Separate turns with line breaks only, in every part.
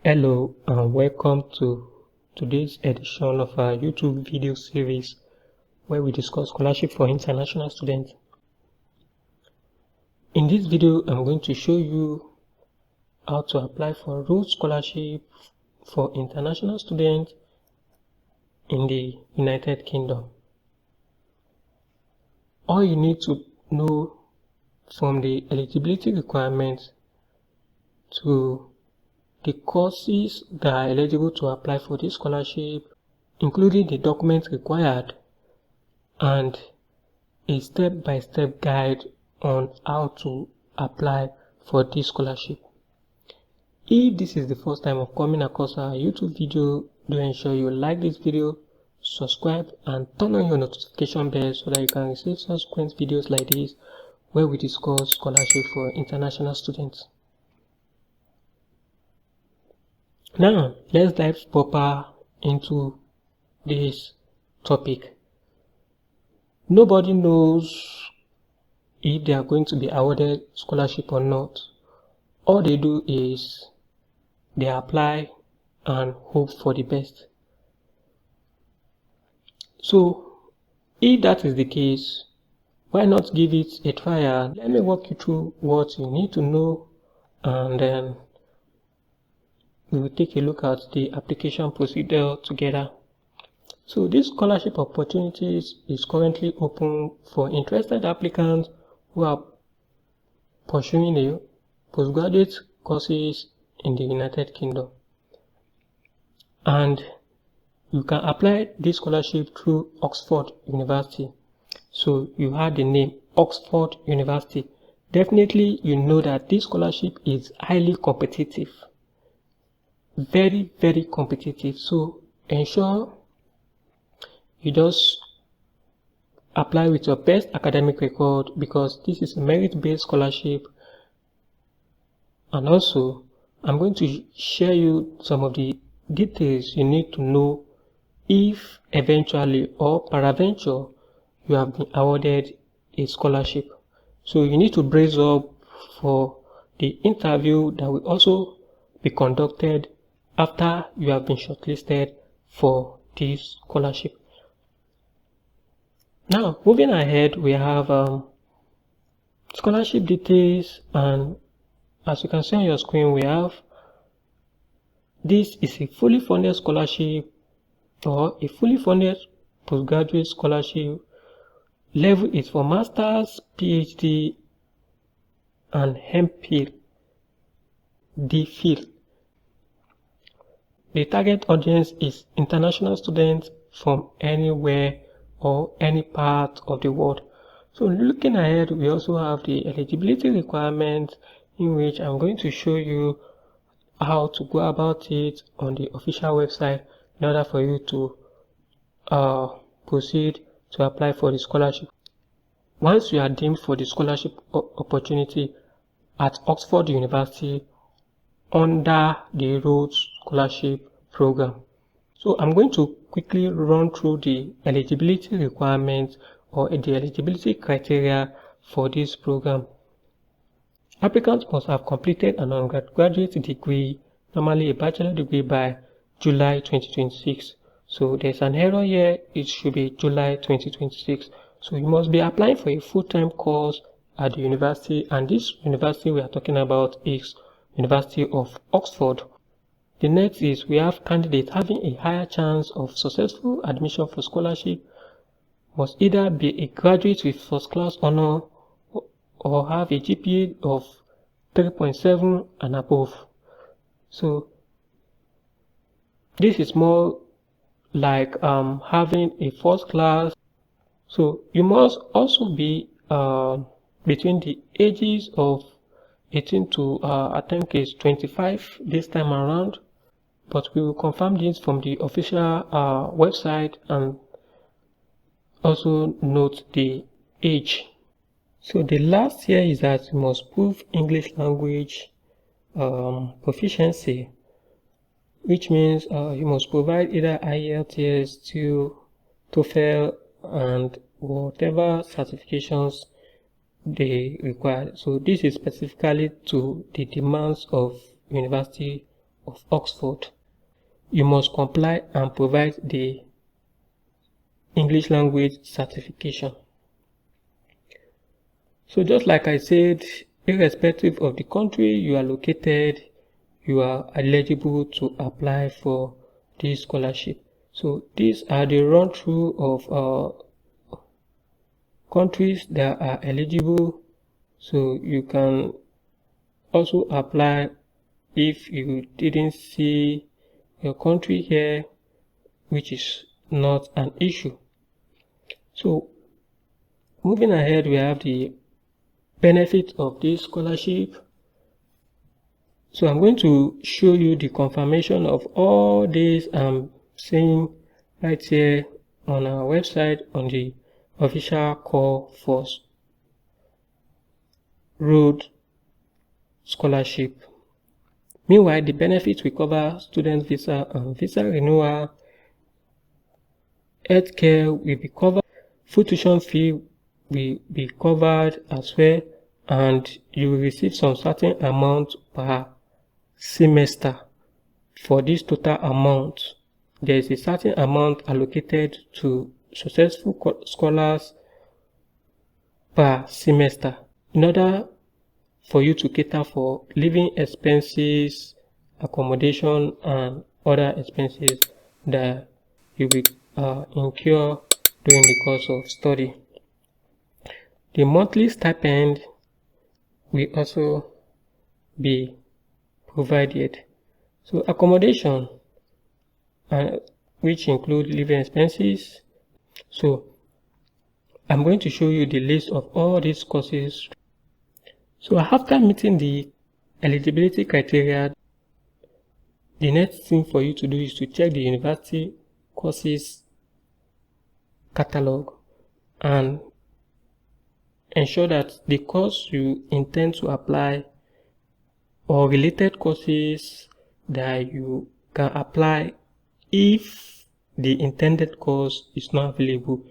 Hello and welcome to today's edition of our YouTube video series where we discuss scholarship for international students. In this video, I'm going to show you how to apply for Rhodes Scholarship for international students in the United Kingdom. All you need to know from the eligibility requirements to the courses that are eligible to apply for this scholarship, including the documents required and a step-by-step guide on how to apply for this scholarship. If this is the first time of coming across our YouTube video, do ensure you like this video, subscribe and turn on your notification bell so that you can receive subsequent videos like this where we discuss scholarship for international students. Now, let's dive proper into this topic. Nobody knows if they are going to be awarded scholarship or not. All they do is they apply and hope for the best. So, if that is the case, why not give it a try? Let me walk you through what you need to know, and then we will take a look at the application procedure together. So this scholarship opportunities is currently open for interested applicants who are pursuing a postgraduate courses in the United Kingdom. And you can apply this scholarship through Oxford University. So you have the name Oxford University. Definitely you know that this scholarship is highly competitive. Very, very competitive. So ensure you just apply with your best academic record, because this is a merit-based scholarship. And also, I'm going to share you some of the details you need to know if eventually or peradventure you have been awarded a scholarship. So you need to brace up for the interview that will also be conducted after you have been shortlisted for this scholarship. Now, moving ahead, we have scholarship details, and as you can see on your screen, we have this is a fully funded scholarship or a fully funded postgraduate scholarship. Level is for Masters, PhD, and MPhil, DPhil. The target audience is international students from anywhere or any part of the world. So looking ahead, we also have the eligibility requirements, in which I'm going to show you how to go about it on the official website in order for you to proceed to apply for the scholarship. Once you are deemed for the scholarship opportunity at Oxford University under the Rhodes Scholarship program. So I'm going to quickly run through the eligibility requirements or the eligibility criteria for this program. Applicants must have completed an undergraduate degree, normally a bachelor degree, by July 2026. So there's an error here, it should be July 2026. So you must be applying for a full-time course at the university, and this university we are talking about is University of Oxford. The next is we have candidates having a higher chance of successful admission for scholarship must either be a graduate with first class honor or have a GPA of 3.7 and above. So this is more like having a first class. So you must also be between the ages of 18 to I think it's 25 this time around, but we will confirm this from the official website and also note the age. So the last here is that you must prove English language proficiency, which means you must provide either IELTS, TOEFL, and whatever certifications they require. So this is specifically to the demands of University of Oxford, you must comply and provide the English language certification. So just like I said, irrespective of the country you are located, you are eligible to apply for this scholarship. So these are the run through of countries that are eligible. So you can also apply if you didn't see your country here, which is not an issue. So moving ahead, we have the benefit of this scholarship. So I'm going to show you the confirmation of all this I'm saying right here on our website on the official call for Rhodes Scholarship. Meanwhile, the benefits will cover student visa and visa renewal, healthcare will be covered, food tuition fee will be covered as well, and you will receive some certain amount per semester. For this total amount, there is a certain amount allocated to successful scholars per semester in order for you to cater for living expenses, accommodation, and other expenses that you will incur during the course of study. The monthly stipend will also be provided. So accommodation, which include living expenses. So I'm going to show you the list of all these courses. So after meeting the eligibility criteria, the next thing for you to do is to check the university courses catalog and ensure that the course you intend to apply or related courses that you can apply if the intended course is not available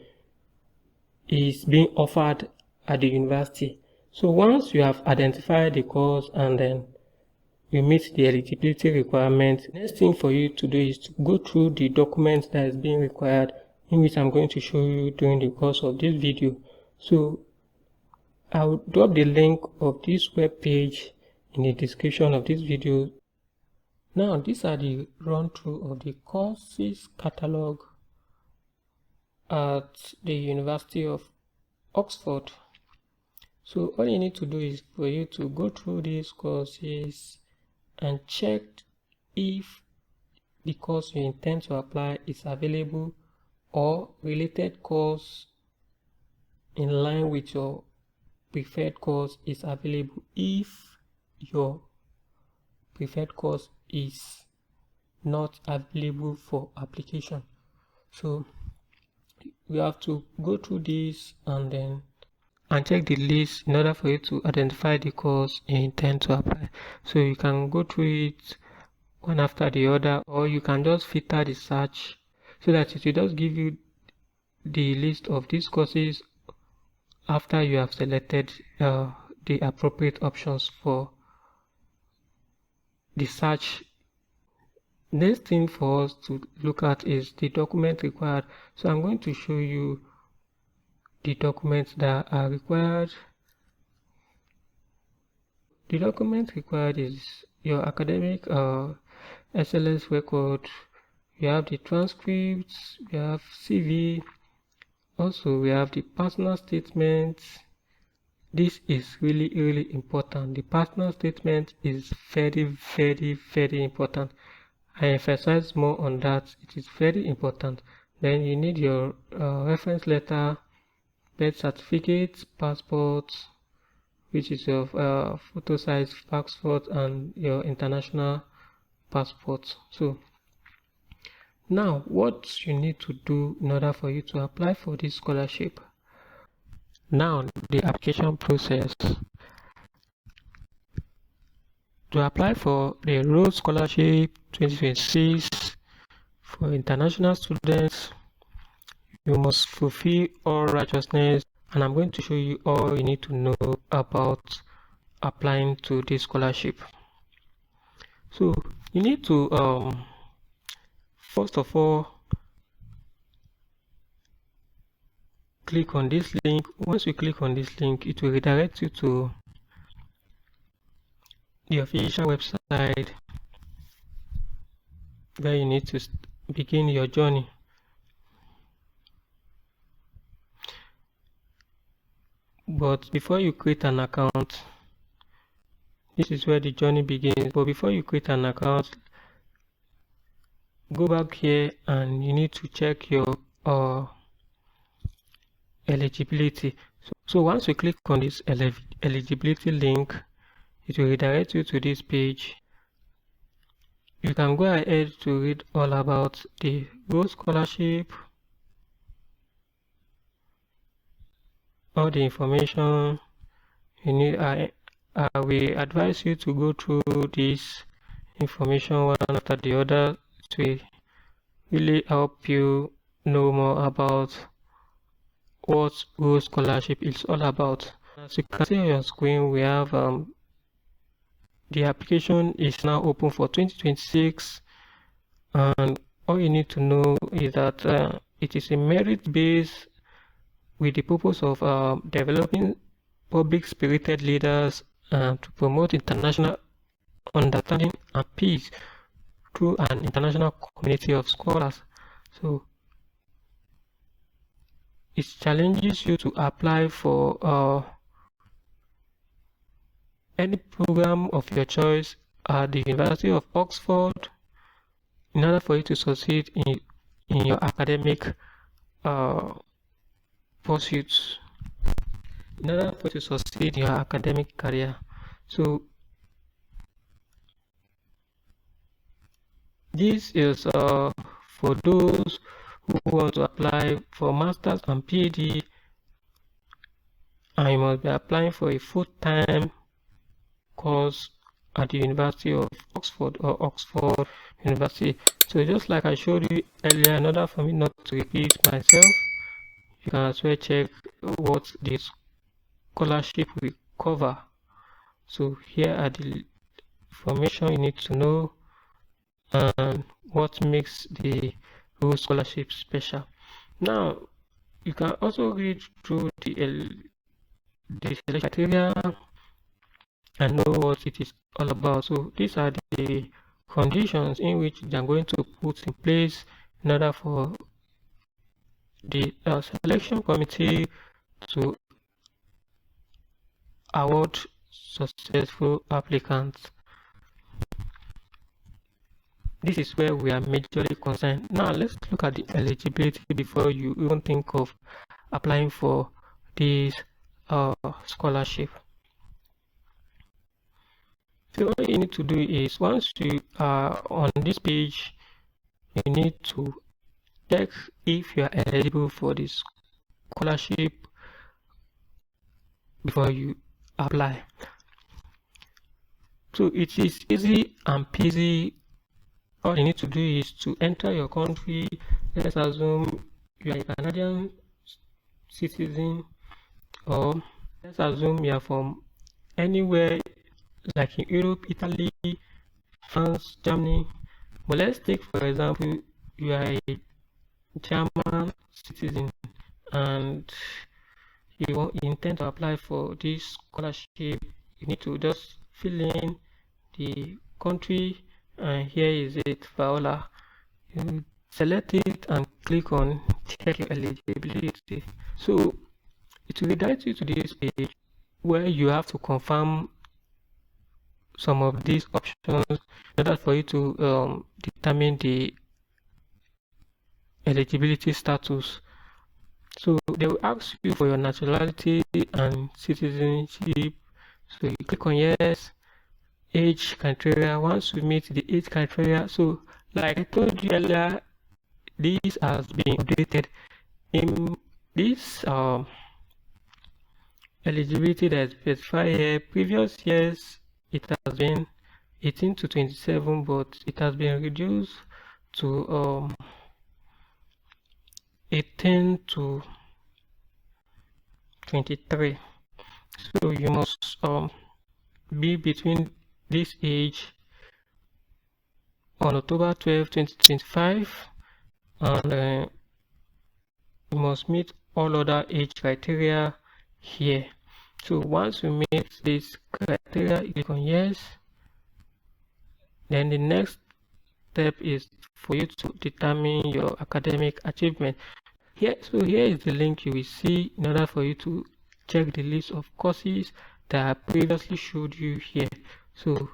is being offered at the university. So once you have identified the course and then you meet the eligibility requirements, the next thing for you to do is to go through the documents that is being required, in which I'm going to show you during the course of this video. So I'll drop the link of this web page in the description of this video. Now these are the run through of the courses catalog at the University of Oxford. So all you need to do is for you to go through these courses and check if the course you intend to apply is available or related course in line with your preferred course is available. If your preferred course is not available for application, so you have to go through this and check the list in order for you to identify the course you intend to apply. So you can go through it one after the other, or you can just filter the search so that it will just give you the list of these courses after you have selected the appropriate options for the search. Next thing for us to look at is the document required. So I'm going to show you the documents that are required. The document required is your academic SLS record. We have the transcripts, we have CV, also we have the personal statements. This is really important. The personal statement is very important. I emphasize more on that. It is very important. Then you need your reference letter, birth certificate, passport, which is your photo size passport, and your international passport. So now what you need to do in order for you to apply for this scholarship. Now the application process. To apply for the Rhodes Scholarship 2026 for international students, you must fulfill all righteousness, and I'm going to show you all you need to know about applying to this scholarship. So you need to first of all click on this link. Once you click on this link, it will redirect you to the official website where you need to begin your journey. But before you create an account, this is where the journey begins. But before you create an account, go back here and you need to check your eligibility. So once you click on this eligibility link, it will redirect you to this page. You can go ahead to read all about the Rhodes Scholarship, all the information you need. I will advise you to go through this information one after the other to really help you know more about what Rhodes Scholarship is all about. As you can see on your screen, we have the application is now open for 2026, and all you need to know is that it is a merit based with the purpose of developing public-spirited leaders to promote international understanding and peace through an international community of scholars. So it challenges you to apply for any program of your choice at the University of Oxford in order for you to succeed in your academic pursuits, in order for you to succeed in your academic career. So this is for those who want to apply for Masters and PhD, and you must be applying for a full-time course at the University of Oxford or Oxford University. So just like I showed you earlier, in order for me not to repeat myself, you can as well check what this scholarship will cover. So here are the information you need to know and what makes the Rhodes Scholarship special. Now, you can also read through the selection criteria and know what it is all about. So these are the conditions in which they are going to put in place in order for the selection committee to award successful applicants. This is where we are majorly concerned. Now let's look at the eligibility before you even think of applying for this scholarship. So all you need to do is, once you are on this page, you need to check if you are eligible for this scholarship before you apply. So it is easy and peasy. All you need to do is to enter your country. Let's assume you are a Canadian citizen, or let's assume you are from anywhere like in Europe, Italy, France, Germany. But let's take, for example, you are a German citizen and you intend to apply for this scholarship. You need to just fill in the country, and here is it, Viola. You select it and click on check your eligibility. So it will redirect you to this page where you have to confirm some of these options in order for you to determine the eligibility status. So they will ask you for your nationality and citizenship. So you click on yes, age criteria. Once you meet the age criteria, so like I told you earlier, this has been updated. In this eligibility that is specified here, previous years it has been 18 to 27, but it has been reduced to 18 to 23. So you must be between this age on October 12, 2025, and you must meet all other age criteria here. So once you meet this criteria, you click on yes. Then the next step is for you to determine your academic achievement. Here is the link you will see in order for you to check the list of courses that I previously showed you here. So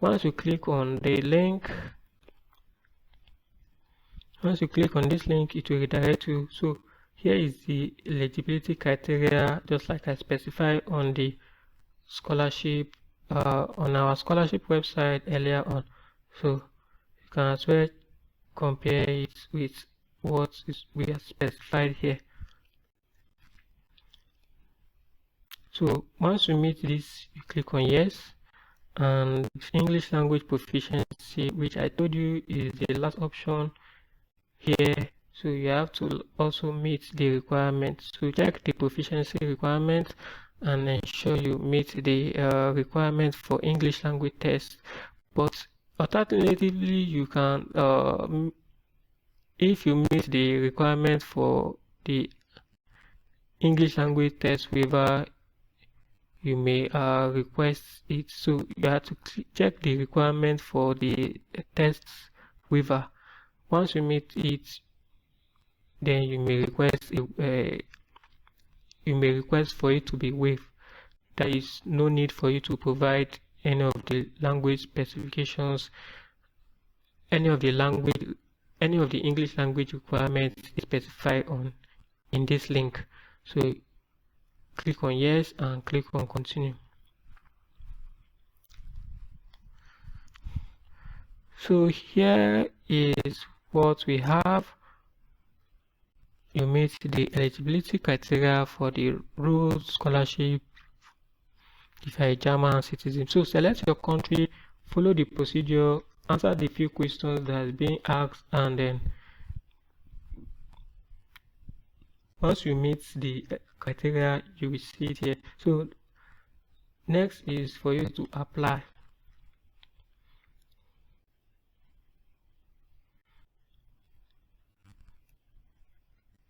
once you click on the link, once you click on this link, it will redirect you. So here is the eligibility criteria, just like I specified on the scholarship, on our scholarship website earlier on. So you can as well compare it with what we have specified here. So once you meet this, you click on yes, and English language proficiency, which I told you is the last option here. So you have to also meet the requirements. So check the proficiency requirements and ensure you meet the requirements for English language test. But alternatively, you can, if you meet the requirements for the English language test waiver, you may request it. So you have to check the requirement for the test waiver. Once you meet it, then you may request for it to be waived. There is no need for you to provide any of the language specifications, any of the English language requirements specified in this link. So click on yes and click on continue. So here is what we have. You meet the eligibility criteria for the Rhodes Scholarship if you're a German citizen. So select your country, follow the procedure, answer the few questions that has been asked, and then once you meet the criteria, you will see it here. So next is for you to apply.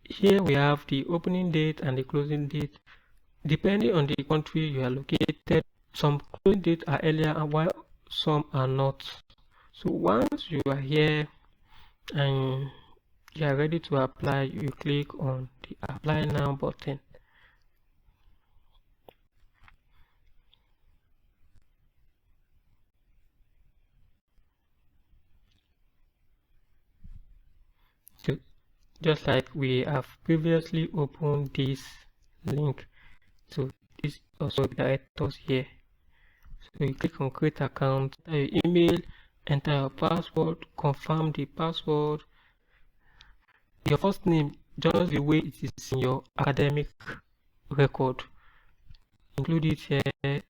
Here we have the opening date and the closing date. Depending on the country you are located, some closing dates are earlier and while some are not. So once you are here and you are ready to apply, you click on the apply now button. So just like we have previously opened this link, so this also directs us here. So you click on create account, enter your email, enter your password, confirm the password, your first name just the way it is in your academic record, include it here,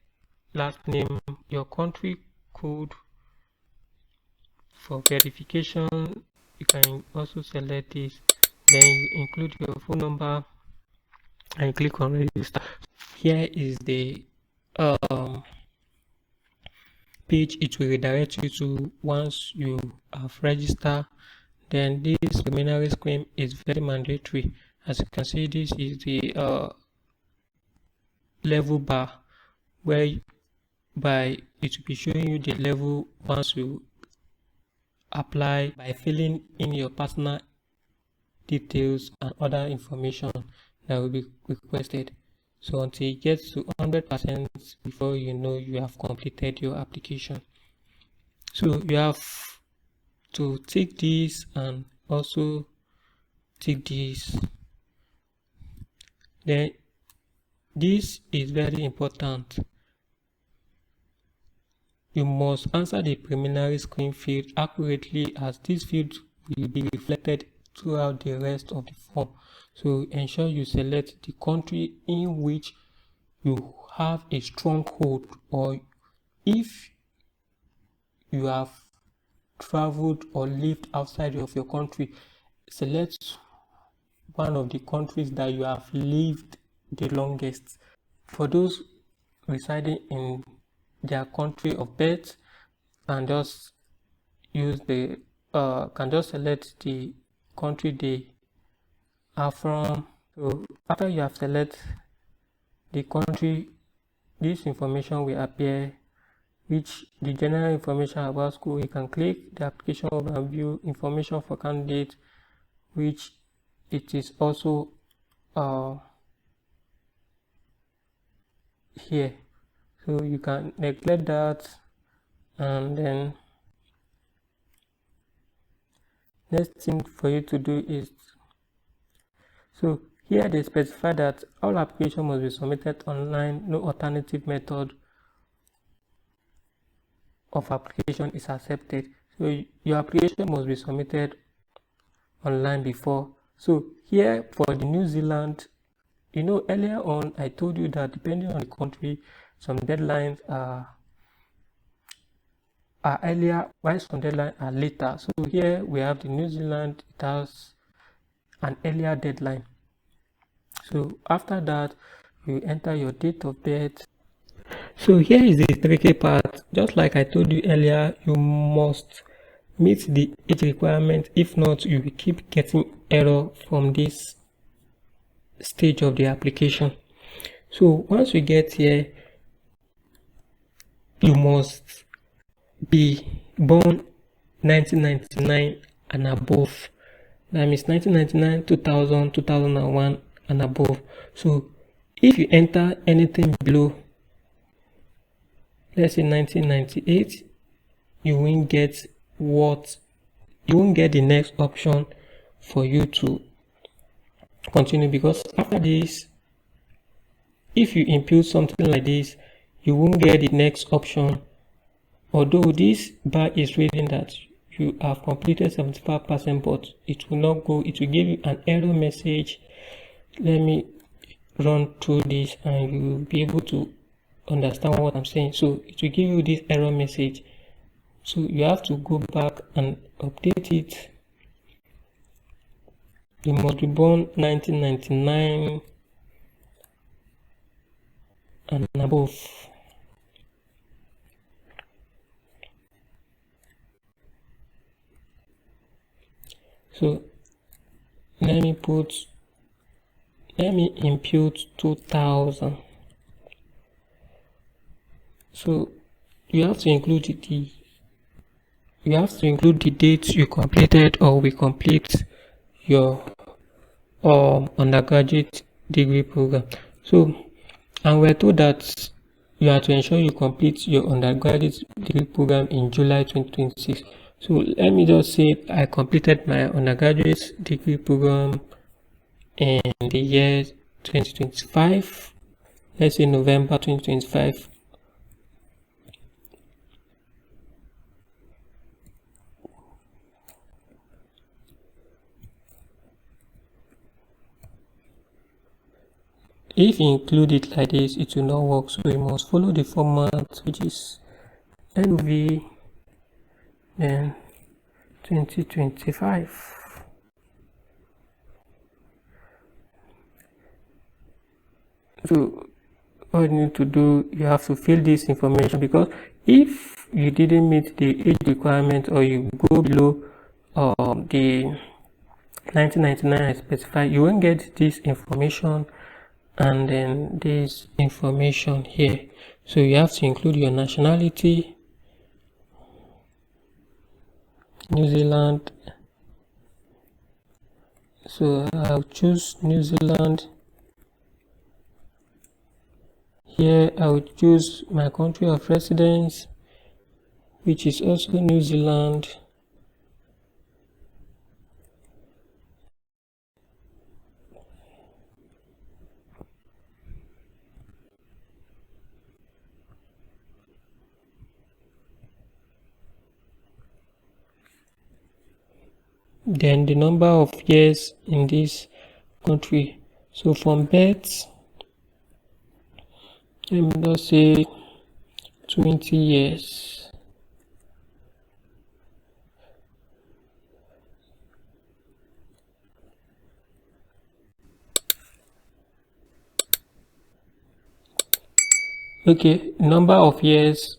last name, your country code. For verification, you can also select this, then you include your phone number and click on register. Here is the page it will redirect you to once you have registered. Then this preliminary screen is very mandatory. As you can see, this is the level bar whereby it will be showing you the level once you apply by filling in your personal details and other information that will be requested. So until it gets to 100% before you know you have completed your application. So you have to tick this and also tick this. Then this is very important. You must answer the preliminary screen field accurately, as this field will be reflected throughout the rest of the form. So ensure you select the country in which you have a stronghold, or if you have traveled or lived outside of your country, select one of the countries that you have lived the longest. For those residing in their country of birth, and just use the can just select the country they are from. So after you have selected the country, this information will appear, which the general information about school. You can click the application overview, information for candidate, which it is also here. So you can neglect that, and then next thing for you to do is, so here they specify that all applications must be submitted online. No alternative method of application is accepted. So your application must be submitted online before. So here for the New Zealand, you know, earlier on I told you that depending on the country, some deadlines are earlier, while some deadlines are later. So here we have the New Zealand, it has an earlier deadline. So after that, you enter your date of birth. So here is the tricky part. Just like I told you earlier, you must meet the age requirement. If not, you will keep getting error from this stage of the application. So once we get here, you must be born 1999 and above. That means 1999, 2000, 2001 and above. So if you enter anything below, let's say 1998, you won't get the next option for you to continue, because after this, if you input something like this, you won't get the next option. Although this bar is reading that you have completed 75%, but it will not go. It will give you an error message. Let me run through this and you will be able to understand what I'm saying. So it will give you this error message. So you have to go back and update it. You must be born 1999 and above. So let me input 2000. So you have to include the date you completed or will complete your undergraduate degree program. So, and we're told that you have to ensure you complete your undergraduate degree program in July 2026. So let me just say I completed my undergraduate degree program in the year 2025. Let's say November 2025. If you include it like this, it will not work. So you must follow the format, which is NV, then 2025. So all you need to do, you have to fill this information, because if you didn't meet the age requirement or you go below the 1999 I specified, you won't get this information and then this information here. So you have to include your nationality, New Zealand. So I'll choose New Zealand. Here I will choose my country of residence, which is also New Zealand. Then the number of years in this country. So from birth, let me just say 20 years. Okay, number of years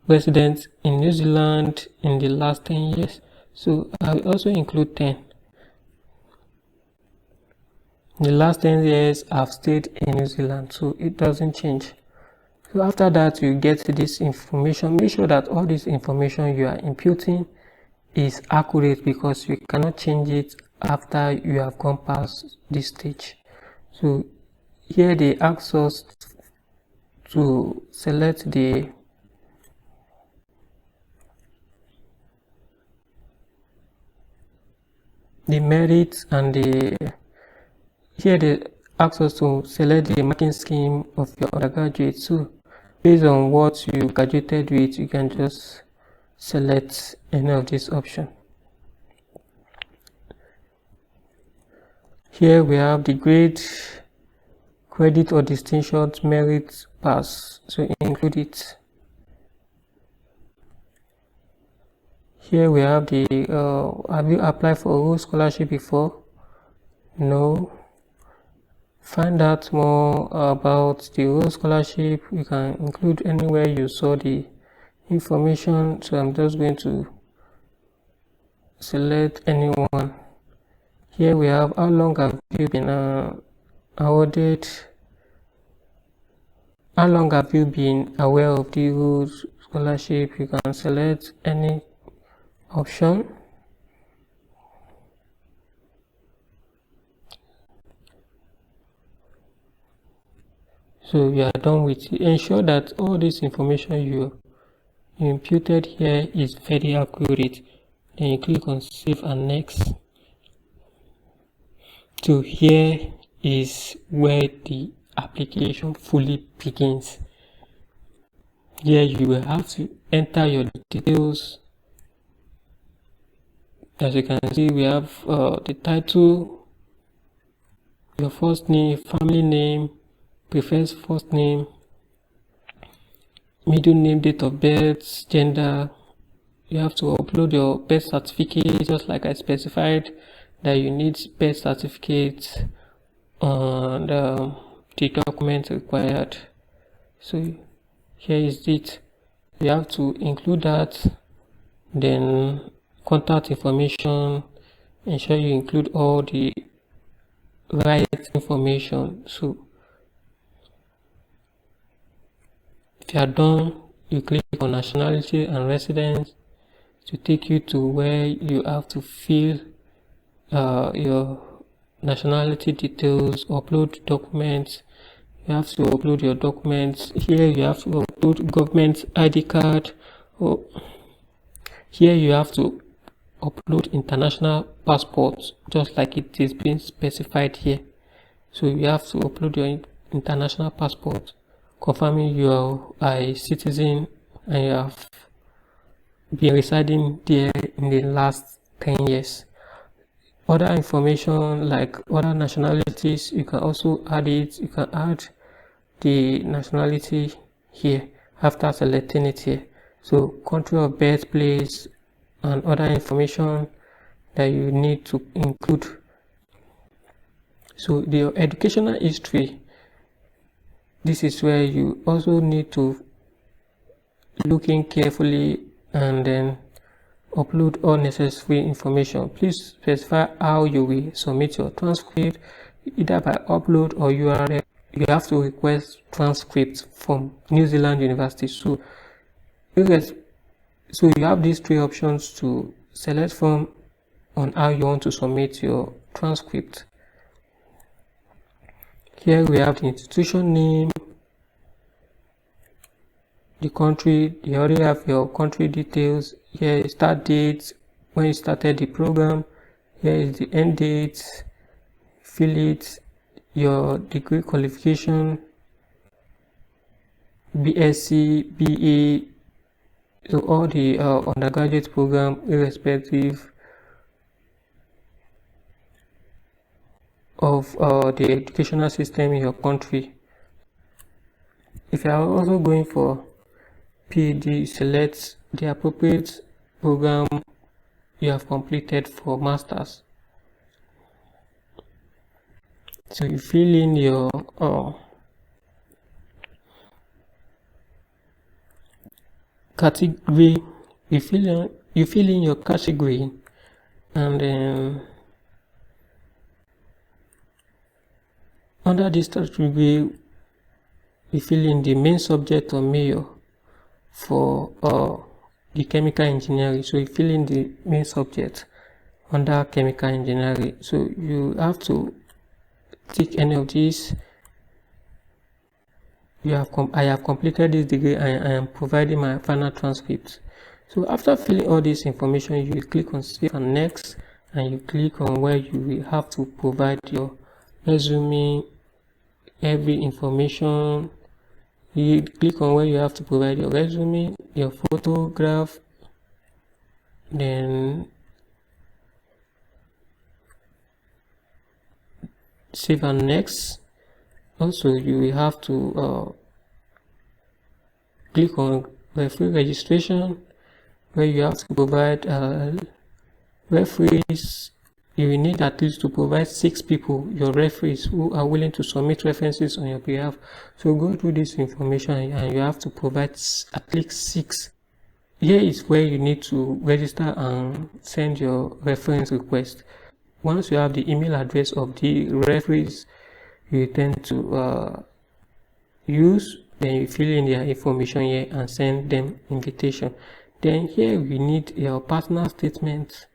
resident in New Zealand in the last 10 years. So I will also include 10. In the last 10 years, I've stayed in New Zealand, so it doesn't change. So after that, you get this information. Make sure that all this information you are imputing is accurate, because you cannot change it after you have gone past this stage. So here they ask us to select the merits, and here they ask us to select the marking scheme of your undergraduate. So based on what you graduated with, you can just select any of these options. Here we have the grade, credit or distinction, merit, pass, so include it. Here we have the have you applied for a Rhodes Scholarship before? No. Find out more about the Rhodes Scholarship. You can include anywhere you saw the information. So I'm just going to select anyone. Here we have how long have you been awarded, how long have you been aware of the Rhodes Scholarship. You can select any option. So we are done with it. Ensure that all this information you imputed here is very accurate. Then you click on save and next. So here is where the application fully begins. Here you will have to enter your details. As you can see, we have the title, your first name, family name, preferred first name, middle name, date of birth, gender. You have to upload your birth certificate, just like I specified that you need birth certificate and the document required. So here is it. You have to include that. Then contact information, ensure you include all the right information. So if you are done, you click on nationality and residence to take you to where you have to fill your nationality details, upload documents. You have to upload your documents. Here you have to upload government ID card. Here you have to upload international passports, just like it is being specified here. So you have to upload your international passport, confirming you are a citizen and you have been residing there in the last 10 years. Other information like other nationalities, you can also add it. You can add the nationality here after selecting it here. So country of birthplace and other information that you need to include. So the educational history, this is where you also need to look in carefully and then upload all necessary information. Please specify how you will submit your transcript, either by upload or URL. You have to request transcripts from New Zealand University. So you have these three options to select from on how you want to submit your transcript. Here we have the institution name, the country. You already have your country details. Here is start date, when you started the program. Here is the end date, fill it, your degree qualification, BSc, BA, so all the undergraduate program irrespective of the educational system in your country. If you are also going for PhD, select the appropriate program you have completed for masters. So you fill in your category, you fill in your category, and then under this category we fill in the main subject or major for the chemical engineering. So you fill in the main subject under chemical engineering. So you have to tick any of these. I have completed this degree and I am providing my final transcript. So after filling all this information, you will click on save and next, and you click on where you will have to provide your resume, every information. You click on where you have to provide your resume, your photograph, then save and next. Also, you will have to click on referee registration, where you have to provide referees. You will need at least to provide 6 people, your referees, who are willing to submit references on your behalf. So go through this information and you have to provide at least 6. Here is where you need to register and send your reference request. Once you have the email address of the referees you tend to use, then you fill in their information here and send them invitation. Then here we need your personal statement.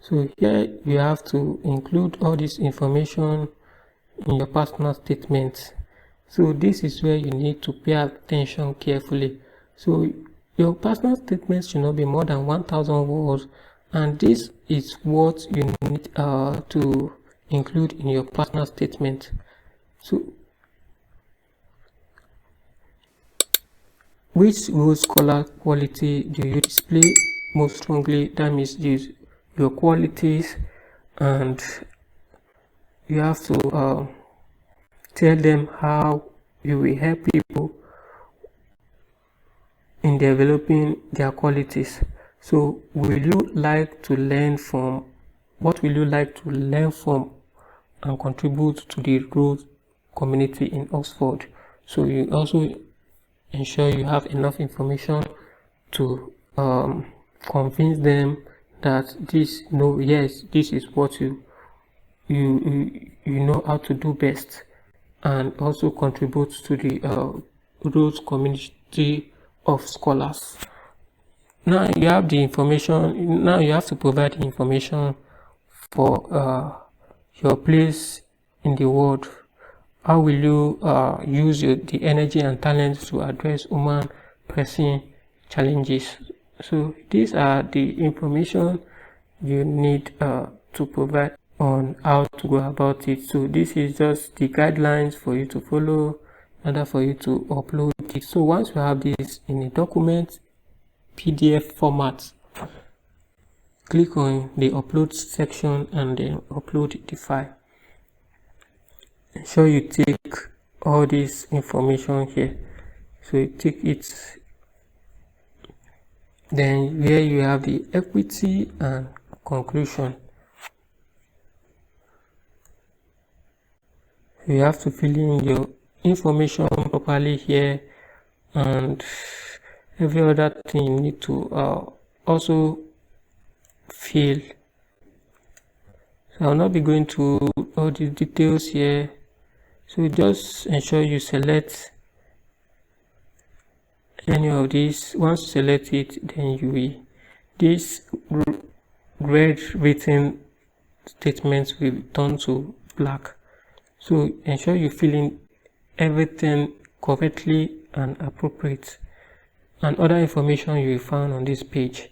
So here you have to include all this information in your personal statement. So this is where you need to pay attention carefully. So your personal statement should not be more than 1,000 words, and this is what you need to include in your personal statement. So which Rhodes Scholar quality do you display most strongly? That means your qualities, and you have to tell them how you will help people in developing their qualities. So what will you like to learn from and contribute to the Rhodes community in Oxford? So you also ensure you have enough information to convince them that this is what you know how to do best, and also contribute to the Rhodes community of scholars. Now you have the information. Now you have to provide the information for your place in the world. How will you use the energy and talent to address human pressing challenges? So these are the information you need to provide on how to go about it. So this is just the guidelines for you to follow in order for you to upload it. So once you have this in a document PDF format, click on the upload section and then upload the file. Ensure you take all this information here. So you take it. Then here you have the equity and conclusion. You have to fill in your information properly here, and every other thing you need to also fill. So I'll not be going to all the details here. So just ensure you select any of these. Once you select it, then this red written statements will turn to black. So ensure you fill in everything correctly and appropriate, and other information you will find on this page.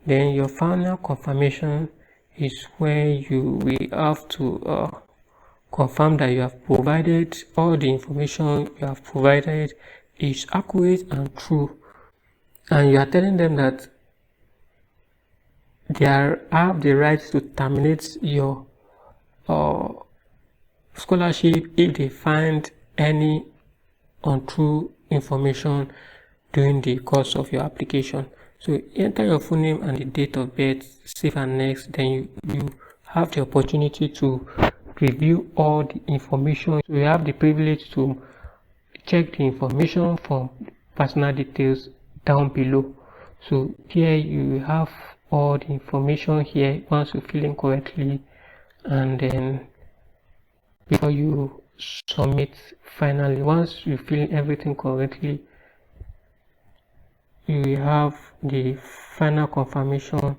Then your final confirmation is where you will have to confirm that you have provided all the information you have provided is accurate and true, and you are telling them that they have the right to terminate your scholarship if they find any untrue information during the course of your application. So enter your full name and the date of birth, save and next. Then you have the opportunity to review all the information. So you have the privilege to check the information from personal details down below. So here you have all the information here once you fill in correctly, and then before you submit, finally once you fill in everything correctly, you will have the final confirmation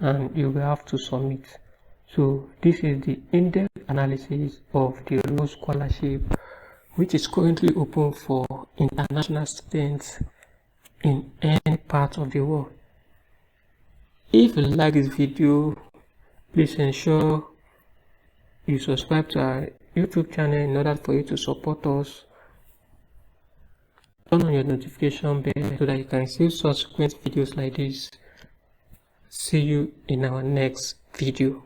and you will have to submit. So this is the in-depth analysis of the Rhodes Scholarship, which is currently open for international students in any part of the world. If you like this video, please ensure you subscribe to our YouTube channel in order for you to support us. Turn on your notification bell so that you can receive subsequent videos like this. See you in our next video.